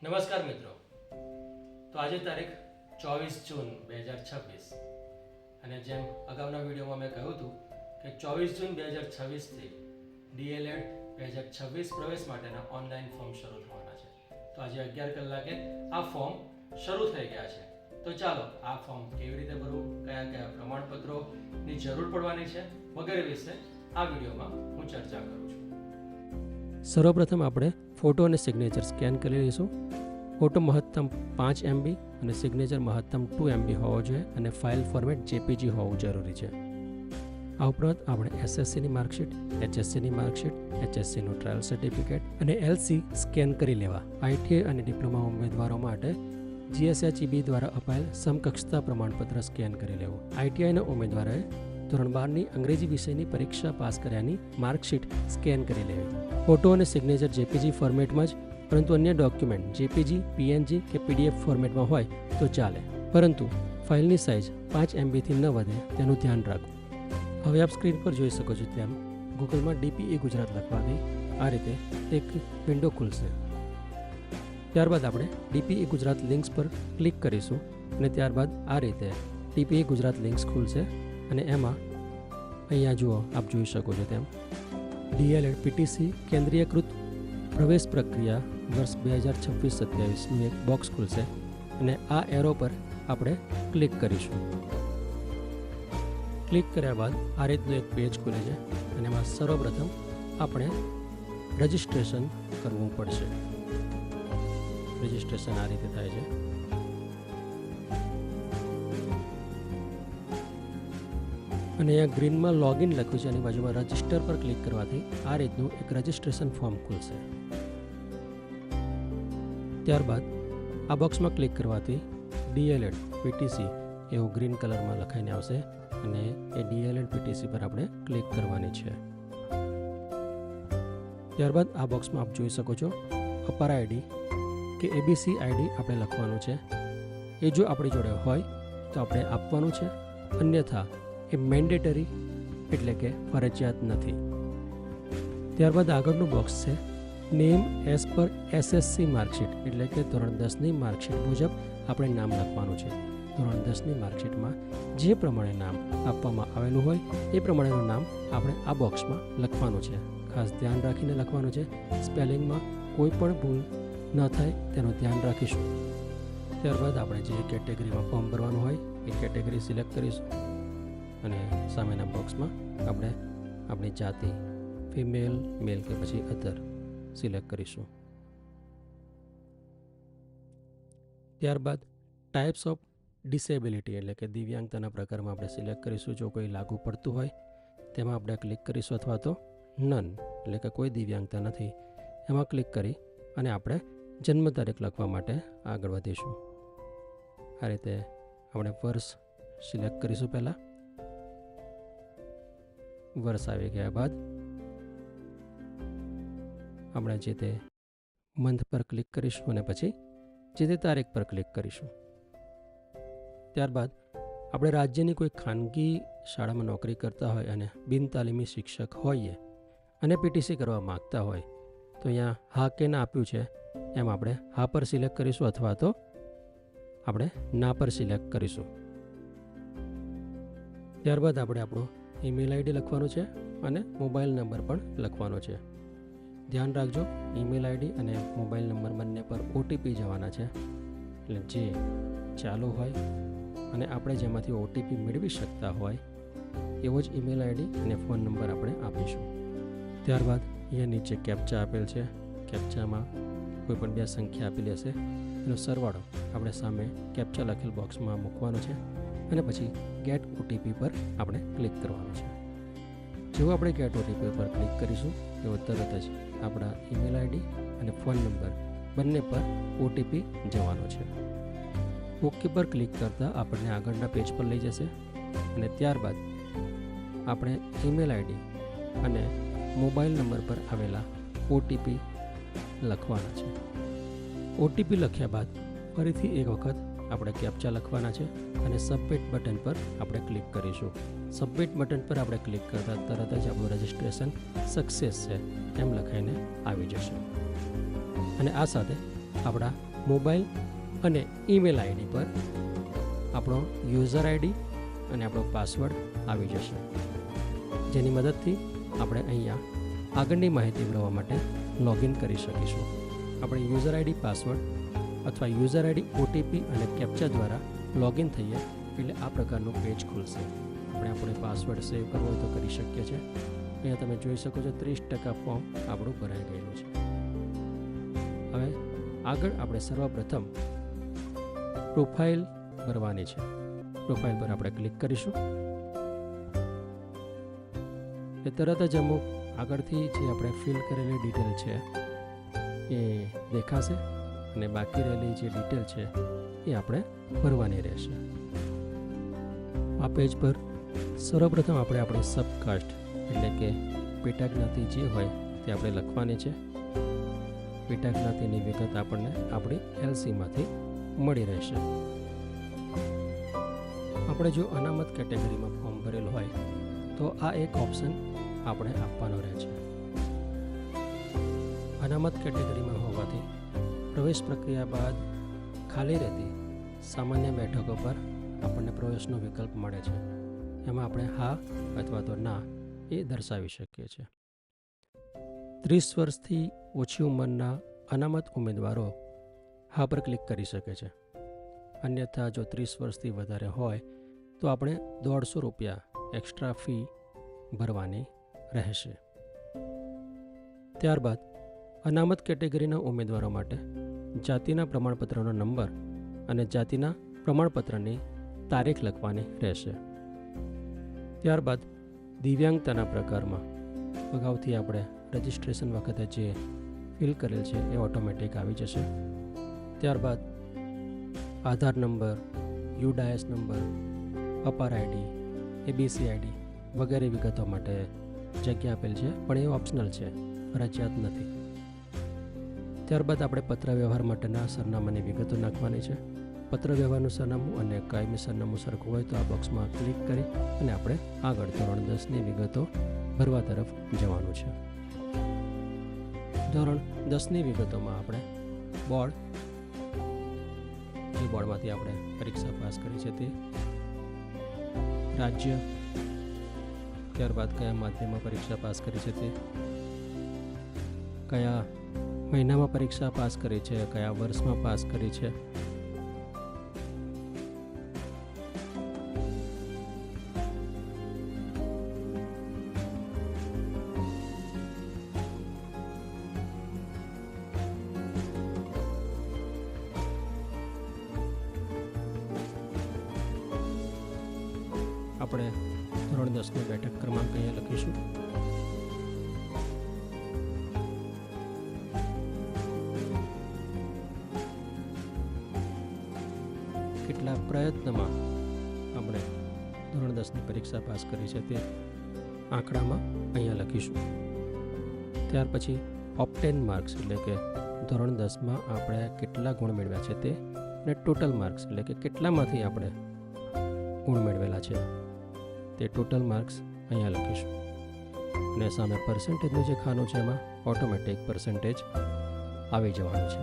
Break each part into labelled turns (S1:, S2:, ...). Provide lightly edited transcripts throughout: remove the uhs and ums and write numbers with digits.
S1: નમસ્કાર મિત્રો. તો આજે તારીખ 24 જૂન 2026 અને જેમ અગાઉના વિડીયોમાં મેં કહ્યું હતું કે 24 જૂન 2026થી DLED 2026 પ્રવેશ માટેના ઓનલાઈન ફોર્મ શરૂ થવાના છે. તો આજે 11 કલાકે આ ફોર્મ શરૂ થઈ ગયા છે. તો ચાલો આ ફોર્મ કેવી રીતે ભરવું, કયા કયા પ્રમાણપત્રોની જરૂર પડવાની છે વગેરે વિશે આ વિડીયોમાં હું ચર્ચા કરું છું. સર્વપ્રથમ આપણે ફોટો અને સિગ્નેચર સ્કેન કરી લઈશું. ફોટો મહત્તમ 5 MB અને સિગ્નેચર મહત્તમ 2 MB હોવો જોઈએ અને ફાઇલ ફોર્મેટ JPG હોવું જરૂરી છે. આ ઉપરાંત આપણે SSCની માર્કશીટ, HSCની માર્કશીટ, HSCનું ટ્રાયલ સર્ટિફિકેટ અને LC સ્કેન કરી લેવા. ITI અને ડિપ્લોમા ઉમેદવારો માટે GSHEB દ્વારા અપાયેલ સમકક્ષતા પ્રમાણપત્ર સ્કેન કરી લેવું. ITIના ઉમેદવારોએ ધોરણ 12ની અંગ્રેજી વિષયની પરીક્ષા પાસ કર્યાની માર્કશીટ સ્કેન કરી લેવી. ફોટો અને સિગ્નેચર JPG ફોર્મેટમાં જ, પરંતુ અન્ય ડોક્યુમેન્ટ JPG, PNG કે PDF ફોર્મેટમાં હોય તો ચાલે, પરંતુ ફાઇલની સાઇઝ 5 MBથી ન વધે તેનું ધ્યાન રાખવું. હવે આપ સ્ક્રીન પર જોઈ શકો છો તેમ ગૂગલમાં DPE ગુજરાત લખવાથી આ રીતે એક વિન્ડો ખુલશે. ત્યારબાદ આપણે DPE ગુજરાત લિંક્સ પર ક્લિક કરીશું અને ત્યારબાદ આ રીતે DPE ગુજરાત લિંક્સ ખુલશે અને એમાં અહીંયા જુઓ, આપ જોઈ શકો છો તેમ DLED PTC કેન્દ્રીયકૃત પ્રવેશ પ્રક્રિયા વર્ષ 2026-27નું એક બોક્સ ખુલશે અને આ એરો પર આપણે ક્લિક કરીશું. ક્લિક કર્યા બાદ આ રીતનું એક પેજ ખુલે છે અને એમાં સર્વપ્રથમ આપણે રજિસ્ટ્રેશન કરવું પડશે. રજિસ્ટ્રેશન આ રીતે થાય છે. અને અહીંયા ગ્રીનમાં લોગિન લખ્યું છે, એની બાજુમાં રજિસ્ટર પર ક્લિક કરવાથી આ રીતનું એક રજિસ્ટ્રેશન ફોર્મ ખુલશે. ત્યારબાદ આ બોક્સમાં ક્લિક કરવાથી DLED PTC એવું ગ્રીન કલરમાં લખાઈને આવશે અને એ DLED PTC પર આપણે ક્લિક કરવાની છે. ત્યારબાદ આ બોક્સમાં આપ જોઈ શકો છો અપાર ID કે ABC ID આપણે લખવાનું છે. એ જો આપણી જોડે હોય તો આપણે આપવાનું છે, અન્યથા એ મેન્ડેટરી એટલે કે ફરજિયાત નથી. ત્યારબાદ આગળનું બોક્સ છે name as per SSC marksheet, એટલે કે ધોરણ 10ની માર્કશીટ મુજબ આપણે નામ લખવાનું છે. ધોરણ 10ની માર્કશીટમાં જે પ્રમાણે નામ આપવામાં આવેલું હોય એ પ્રમાણેનું નામ આપણે આ બોક્સમાં લખવાનું છે. ખાસ ધ્યાન રાખીને લખવાનું છે. સ્પેલિંગમાં કોઈ પણ ભૂલ ન થાય તેનું ધ્યાન રાખીશું. ત્યારબાદ આપણે જે કેટેગરીમાં ફોર્મ ભરવાનું હોય એ કેટેગરી સિલેક્ટ કરીશું અને સામેના બોક્સમાં આપણે આપણી જાતિ ફિમેલ, મેલ કે પછી અધર સિલેક્ટ કરીશું. ત્યારબાદ ટાઈપ્સ ઓફ ડિસેબિલિટી એટલે કે દિવ્યાંગતાના પ્રકારમાં આપણે સિલેક્ટ કરીશું. જો કોઈ લાગુ પડતું હોય તેમાં આપણે ક્લિક કરીશું અથવા તો નન એટલે કે કોઈ દિવ્યાંગતા નથી એમાં ક્લિક કરી અને આપણે જન્મ તારીખ લખવા માટે આગળ વધીશું. આ રીતે આપણે વર્ષ સિલેક્ટ કરીશું. પહેલાં વર્ષ આવી ગયા બાદ આપણે જે તે મંથ પર ક્લિક કરીશું અને પછી જે તે તારીખ પર ક્લિક કરીશું. ત્યારબાદ આપણે રાજ્યની કોઈ ખાનગી શાળામાં નોકરી કરતા હોય અને બિનતાલીમી શિક્ષક હોઈએ અને PTC કરવા માગતા હોય તો અહીંયા હા કે ના આપ્યું છે એમ આપણે હા પર સિલેક્ટ કરીશું અથવા તો આપણે ના પર સિલેક્ટ કરીશું. ત્યારબાદ આપણે આપણો ઈમેલ ID લખવાનું છે અને મોબાઈલ નંબર પણ લખવાનો છે. ધ્યાન રાખજો, ઈમેલ ID અને મોબાઈલ નંબર બંને પર OTP જવાના છે. એટલે જે ચાલુ હોય અને આપણે જેમાંથી OTP મેળવી શકતા હોય એવો જ ઈમેલ ID અને ફોન નંબર આપણે આપીશું. ત્યારબાદ અહીંયા નીચે કેપ્ચા આપેલ છે. કેપ્ચામાં કોઈ પણ 2 સંખ્યા આપેલી હશે એનો સરવાળો આપણે સામે કેપ્ચા લખેલ બોક્સમાં મૂકવાનો છે અને પછી ગેટ OTP પર આપણે ક્લિક કરવાનું છે. જેવું આપણે ગેટ OTP પર ક્લિક કરીશું એવો તરત જ આપણા ઈમેલ ID અને ફોન નંબર બંને પર OTP જવાનો છે. ઓકે પર ક્લિક કરતાં આપણને આગળના પેજ પર લઈ જશે અને ત્યારબાદ આપણે ઈમેલ ID અને મોબાઈલ નંબર પર આવેલા OTP લખવાના છે. OTP લખ્યા બાદ ફરીથી એક વખત આપણે કેપ્ચા લખવાના છે અને સબમિટ બટન પર આપણે ક્લિક કરીશું. સબમિટ બટન પર આપણે ક્લિક કરતાં તરત જ આપણું રજિસ્ટ્રેશન સક્સેસ છે એમ લખાઈને આવી જશે અને આ સાથે આપણા મોબાઈલ અને ઈમેલ આઈડી પર આપણો યુઝર આઈડી અને આપણો પાસવર્ડ આવી જશે, જેની મદદથી આપણે અહીંયા આગળની માહિતી મેળવવા માટે લોગિન કરી શકીશું. આપણે યુઝર આઈડી, પાસવર્ડ અથવા યુઝર આઈડી, ઓટીપી અને કેપ્ચા દ્વારા લોગિન થઈએ એટલે આ પ્રકારનું પેજ ખુલશે. આપણે આપણો પાસવર્ડ સેવ કરવો હોય તો કરી શકીએ છીએ. અહીંયા તમે જોઈ શકો છો 30% ફોર્મ આપણું ભરાઈ ગયેલું છે. હવે આગળ આપણે સર્વપ્રથમ પ્રોફાઇલ ભરવાની છે. પ્રોફાઇલ પર આપણે ક્લિક કરીશું. એ તરત જ અમુક આગળથી જે આપણે ફિલ કરેલી ડિટેલ છે એ દેખાશે અને બાકી રહેલી જે ડિટેલ છે એ આપણે ભરવાની રહેશે. આ પેજ પર સર્વપ્રથમ આપણે આપણી સબકાસ્ટ એટલે કે પેટા જ્ઞાતિ જે હોય તે આપણે લખવાની છે. પેટા જ્ઞાતિની વિગત આપણને આપણી એલસીમાંથી મળી રહેશે. આપણે જો અનામત કેટેગરીમાં ફોર્મ ભરેલું હોય તો આ એક ઓપ્શન આપણે આપવાનો રહે છે. અનામત કેટેગરીમાં હોવાથી પ્રવેશ પ્રક્રિયા બાદ ખાલી રહેતી સામાન્ય બેઠકો પર આપણને પ્રવેશનો વિકલ્પ મળે છે. એમાં આપણે હા અથવા તો ના એ દર્શાવી શકીએ છીએ. 30 વર્ષથી ઓછી ઉંમરના અનામત ઉમેદવારો હા પર ક્લિક કરી શકે છે. અન્યથા જો 30 વર્ષથી વધારે હોય તો આપણે ₹150 એક્સ્ટ્રા ફી ભરવાની રહેશે. ત્યારબાદ અનામત કેટેગરીના ઉમેદવારો માટે જાતિના પ્રમાણપત્રનો નંબર અને જાતિના પ્રમાણપત્રની તારીખ લખવાની રહેશે. ત્યારબાદ દિવ્યાંગતાના પ્રકારમાં અગાઉથી આપણે રજિસ્ટ્રેશન વખતે જે ફિલ કરેલ છે એ ઓટોમેટિક આવી જશે. ત્યારબાદ આધાર નંબર, યુડાયસ નંબર, અપાર આઈડી, એબીસી આઈડી વગેરે વિગતો માટે જગ્યા આપેલ છે, પણ એ ઓપ્શનલ છે, ફરજિયાત નથી. ત્યારબાદ આપણે પત્ર વ્યવહાર માટેના સરનામાની વિગતો નાખવાની છે. પત્ર વ્યવહારનું સરનામું અને કાયમી સરનામું સરખું હોય તો આ બોક્સમાં ક્લિક કરી અને આપણે આગળ ધોરણ 10ની વિગતો ભરવા તરફ જવાનું છે. ધોરણ 10ની વિગતોમાં આપણે બોર્ડ, જે બોર્ડમાંથી આપણે પરીક્ષા પાસ કરી છે તે, રાજ્ય, ત્યારબાદ કયા માધ્યમમાં પરીક્ષા પાસ કરી છે તે, કયા મહિનામાં પરીક્ષા પાસ કરી છે, કયા વર્ષમાં પાસ કરી છે, આપણે ધોરણ 10નો બેઠક ક્રમાંક અહીંયા લખીશું. કેટલા પ્રયત્નમાં આપણે ધોરણ 10ની પરીક્ષા પાસ કરી છે તે આંકડામાં અહીંયા લખીશું. ત્યાર પછી ઓપ્ટેન માર્ક્સ એટલે કે ધોરણ 10માં આપણે કેટલા ગુણ મેળવ્યા છે તે, અને ટોટલ માર્ક્સ એટલે કે કેટલામાંથી આપણે ગુણ મેળવેલા છે તે ટોટલ માર્ક્સ અહીંયા લખીશું. અને સામે પર્સન્ટેજનું જે ખાનું છે એમાં ઓટોમેટિક પર્સન્ટેજ આવી જવાનું છે.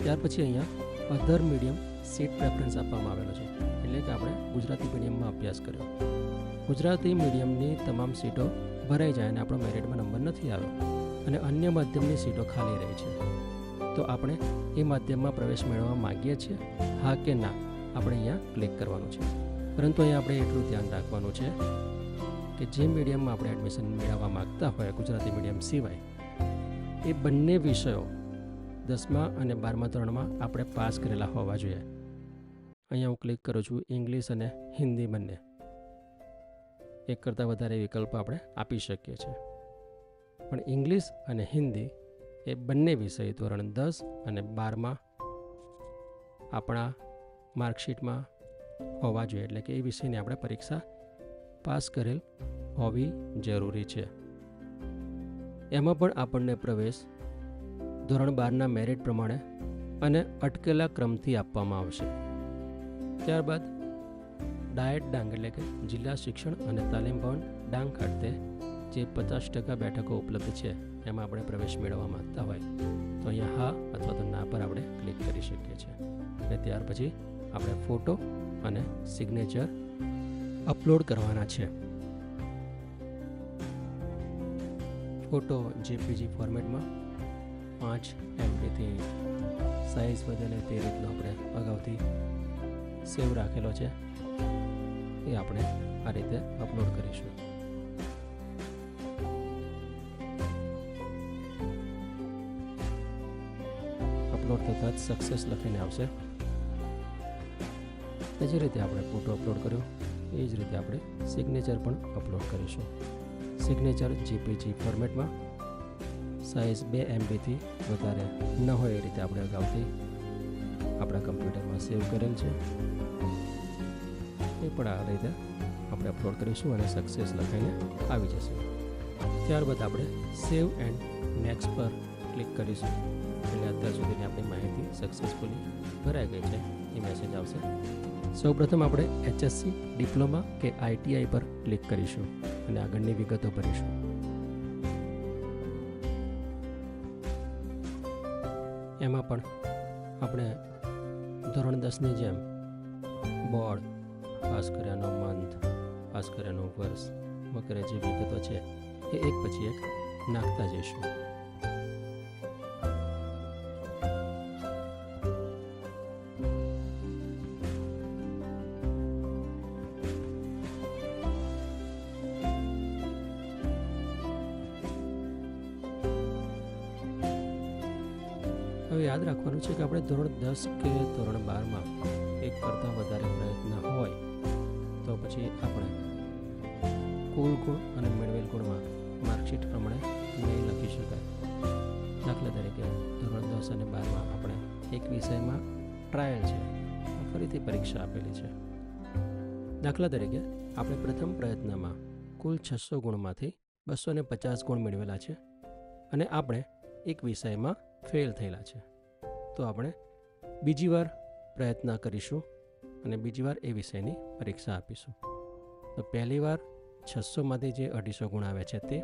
S1: ત્યાર પછી અહીંયા અધર મીડિયમ સીટ પ્રેફરન્સ આપવામાં આવેલો છે, એટલે કે આપણે ગુજરાતી મીડિયમમાં અભ્યાસ કર્યો, ગુજરાતી મીડિયમની તમામ સીટો ભરાઈ જાય અને આપણો મેરિટમાં નંબર નથી આવ્યો અને અન્ય માધ્યમની સીટો ખાલી રહી છે, તો આપણે એ માધ્યમમાં પ્રવેશ મેળવવા માગીએ છીએ, હા કે ના આપણે અહીંયા ક્લિક કરવાનું છે. પરંતુ અહીંયા આપણે એટલું ધ્યાન રાખવાનું છે કે જે મીડિયમમાં આપણે એડમિશન મેળવવા માગતા હોય ગુજરાતી મીડિયમ સિવાય, એ બંને વિષયો 10મા અને 12મા ધોરણમાં આપણે પાસ કરેલા હોવા જોઈએ. અહીંયા હું ક્લિક કરું છું ઇંગ્લિશ અને હિન્દી બંને, એક કરતાં વધારે વિકલ્પ આપણે આપી શકીએ છીએ, પણ ઇંગ્લિશ અને હિન્દી એ બંને વિષય ધોરણ 10 અને 12માં આપણા માર્કશીટમાં હોવા જોઈએ, એટલે કે એ વિષયની આપણે પરીક્ષા પાસ કરેલ હોવી જરૂરી છે. એમાં પણ આપણને પ્રવેશ ધોરણ 12ના મેરિટ પ્રમાણે અને અટકેલા ક્રમથી આપવામાં આવશે. ત્યારબાદ ડાયટ ડાંગ એટલે કે જિલ્લા શિક્ષણ અને તાલીમ ભવન ડાંગ ખાતે જે 50% બેઠકો ઉપલબ્ધ છે એમાં આપણે પ્રવેશ મેળવવા માંગતા હોય તો અહીંયા હા અથવા તો ના પર આપણે ક્લિક કરી શકીએ છીએ. અને ત્યાર પછી આપણે ફોટો અને સિગ્નેચર અપલોડ કરવાના છે. ફોટો જેપીજી ફોર્મેટમાં 5 MBથી સાઇઝ બદલે તે રીતનો આપણે અગાઉથી સેવ રાખેલો છે એ આપણે આ રીતે અપલોડ કરીશું. અપલોડ થતાં જ સક્સેસ લખીને આવશે. એ જ રીતે આપણે ફોટો અપલોડ કર્યો એ જ રીતે આપણે સિગ્નેચર પણ અપલોડ કરીશું. સિગ્નેચર જેપીજી ફોર્મેટમાં સાઇઝ 2 MBથી વધારે ન હોય એ રીતે આપણે અગાઉથી આપણા કમ્પ્યુટરમાં સેવ કરેલ છે એ પણ આ રીતે આપણે અપલોડ કરીશું અને સક્સેસ લખાઈને આવી જશે. ત્યારબાદ આપણે સેવ એન્ડ નેક્સ્ટ પર ક્લિક કરીશું એટલે અત્યાર સુધીની આપણી માહિતી સક્સેસફુલી ભરાઈ ગઈ છે એ મેસેજ આવશે. સૌપ્રથમ આપણે HSC, ડિપ્લોમા કે ITI પર ક્લિક કરીશું અને આગળની વિગતો ભરીશું. એમાં પણ આપણે ધોરણ 10ની જેમ બોર્ડ, પાસ કર્યાનો મંથ, પાસ કર્યાનું વર્ષ વગેરે જે વિગતો છે એ એક પછી એક નાખતા જઈશું. હવે યાદ રાખવાનું છે કે આપણે ધોરણ 10 કે ધોરણ 12માં એક કરતાં વધારે પ્રયત્ન હોય તો પછી આપણે કુલ ગુણ અને મેળવેલ ગુણમાં માર્કશીટ પ્રમાણે નહીં લખી શકાય. દાખલા તરીકે ધોરણ 10 અને 12માં આપણે એક વિષયમાં ટ્રાયલ છે, ફરીથી પરીક્ષા આપેલી છે. દાખલા તરીકે આપણે પ્રથમ પ્રયત્નમાં કુલ 600 ગુણમાંથી 250 ગુણ મેળવેલા છે અને આપણે એક વિષયમાં ફેલ થયેલા છે. તો આપણે બીજી વાર પ્રયત્ન કરીશું અને બીજી વાર એ વિષયની પરીક્ષા આપીશું. તો પહેલી વાર 600માંથી જે 250 ગુણ આવ્યા છે તે,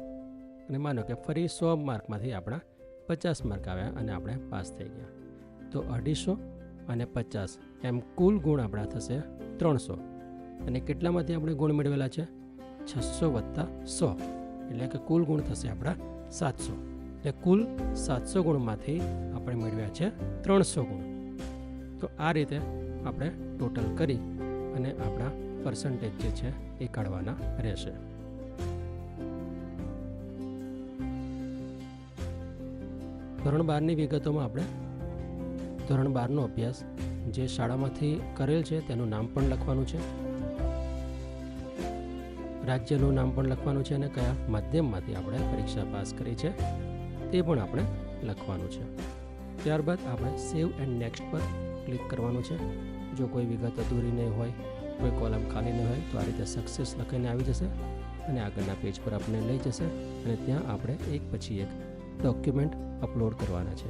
S1: અને માનો કે ફરી 100 માર્કમાંથી આપણા 50 માર્ક આવ્યા અને આપણે પાસ થઈ ગયા. તો 250 અને 50 એમ કુલ ગુણ આપણા થશે 300. અને કેટલામાંથી આપણે ગુણ મેળવેલા છે? 600 વત્તા 100 એટલે કે કુલ ગુણ થશે આપણા 700. એટલે કુલ 700 ગુણમાંથી આપણે મેળવ્યા છે 300 ગુણ. તો આ રીતે આપણે ટોટલ કરી અને આપણા પર્સન્ટેજ જે છે એ કાઢવાના રહેશે. ધોરણ 12ની વિગતોમાં આપણે ધોરણ 12નો અભ્યાસ જે શાળામાંથી કરેલ છે તેનું નામ પણ લખવાનું છે, રાજ્યનું નામ પણ લખવાનું છે અને કયા માધ્યમમાંથી આપણે પરીક્ષા પાસ કરી છે તે પણ આપણે લખવાનું છે. ત્યારબાદ આપણે સેવ એન્ડ નેક્સ્ટ પર ક્લિક કરવાનું છે. જો કોઈ વિગત અધૂરી નહીં હોય, કોઈ કોલમ ખાલી નહીં હોય તો આ રીતે સક્સેસ લખાઈને આવી જશે અને આગળના પેજ પર આપણે લઈ જશે અને ત્યાં આપણે એક પછી એક ડોક્યુમેન્ટ અપલોડ કરવાના છે.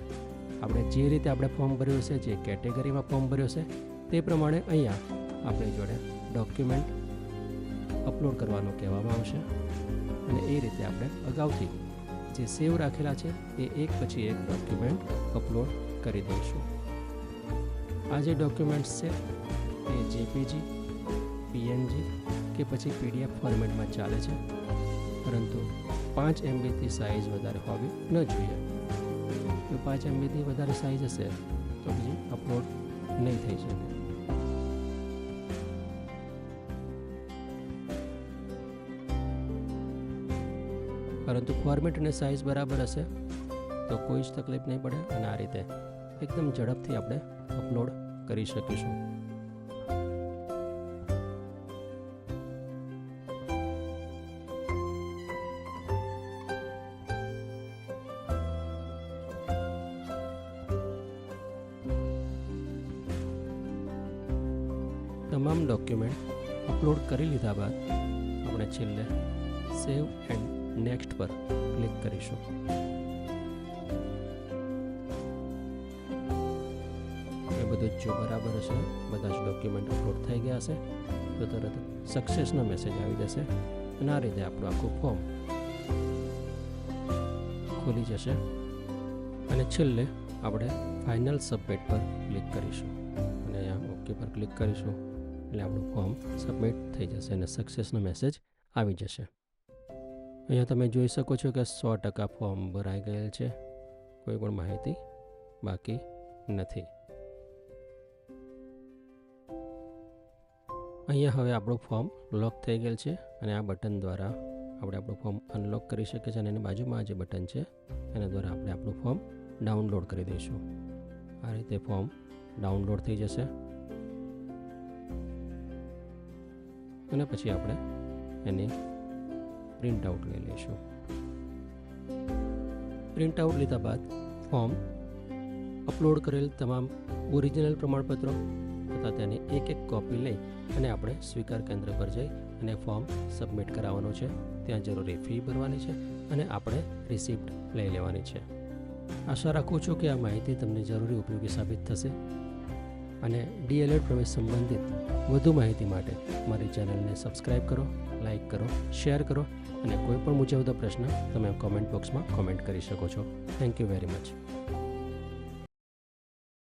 S1: આપણે જે રીતે આપણે ફોર્મ ભર્યું છે, જે કેટેગરીમાં ફોર્મ ભર્યો છે તે પ્રમાણે અહીંયા આપણી જોડે ડોક્યુમેન્ટ અપલોડ કરવાનું કહેવામાં આવશે અને એ રીતે આપણે અગાઉથી જે સેવ રાખેલા છે એ એક પછી એક ડોક્યુમેન્ટ અપલોડ કરી દઈશું. આ જે ડોક્યુમેન્ટ્સ છે એ જેપીજી, PNG કે પછી PDF ફોર્મેટમાં ચાલે છે, પરંતુ 5 MBથી સાઇઝ વધારે હોવી ન જોઈએ. જો 5 MBથી વધારે સાઇઝ હશે તો પછી અપલોડ નહીં થઈ શકે. પરંતુ ફોર્મેટ અને સાઇઝ બરાબર હશે તો કોઈ જ તકલીફ નહીં પડે અને આ રીતે એકદમ ઝડપથી આપણે અપલોડ કરી શકીશું. તમામ ડોક્યુમેન્ટ અપલોડ કરી લીધા બાદ આપણે છેલ્લે સેવ એન્ડ નેક્સ્ટ પર ક્લિક કરીશું. એ બધું જો બરાબર હશે, બધા જ ડોક્યુમેન્ટ અપલોડ થઈ ગયા હશે તો તરત સક્સેસનો મેસેજ આવી જશે અને આ રીતે આપણું આખું ફોર્મ ખુલી જશે અને છેલ્લે આપણે ફાઇનલ સબમિટ પર ક્લિક કરીશું અને અહીંયા ઓકે પર ક્લિક કરીશું એટલે આપણું ફોર્મ સબમિટ થઈ જશે અને સક્સેસનો મેસેજ આવી જશે. અહીંયા તમે જોઈ શકો છો કે 100% ફોર્મ ભરાઈ ગયેલ છે, કોઈ પણ માહિતી બાકી નથી. અહીંયા હવે આપણું ફોર્મ લોક થઈ ગયેલ છે અને આ બટન દ્વારા આપણે આપણું ફોર્મ અનલોક કરી શકીએ છીએ અને એની બાજુમાં જે બટન છે એના દ્વારા આપણે આપણું ફોર્મ ડાઉનલોડ કરી દઈશું. આ રીતે ફોર્મ ડાઉનલોડ થઈ જશે અને પછી આપણે એની પ્રિન્ટ આઉટ લઈ લઈશું. પ્રિન્ટ આઉટ લીધા બાદ ફોર્મ અપલોડ કરેલ તમામ ઓરિજિનલ પ્રમાણપત્રો તથા તેની એક કોપી લઈ અને આપણે સ્વીકાર કેન્દ્ર પર જઈ અને ફોર્મ સબમિટ કરાવવાનું છે. ત્યાં જરૂરી ફી ભરવાની છે અને આપણે રિસિપ્ટ લઈ લેવાની છે. આશા રાખું છું કે આ માહિતી તમને જરૂરી ઉપયોગી સાબિત થશે અને DLED પ્રવેશ સંબંધિત વધુ માહિતી માટે મારી ચેનલને સબસ્ક્રાઈબ કરો, લાઈક કરો, શેર કરો અને કોઈ પણ મૂંઝવતા પ્રશ્ન તમે કોમેન્ટ બોક્સમાં કોમેન્ટ કરી શકો છો. Thank you very much.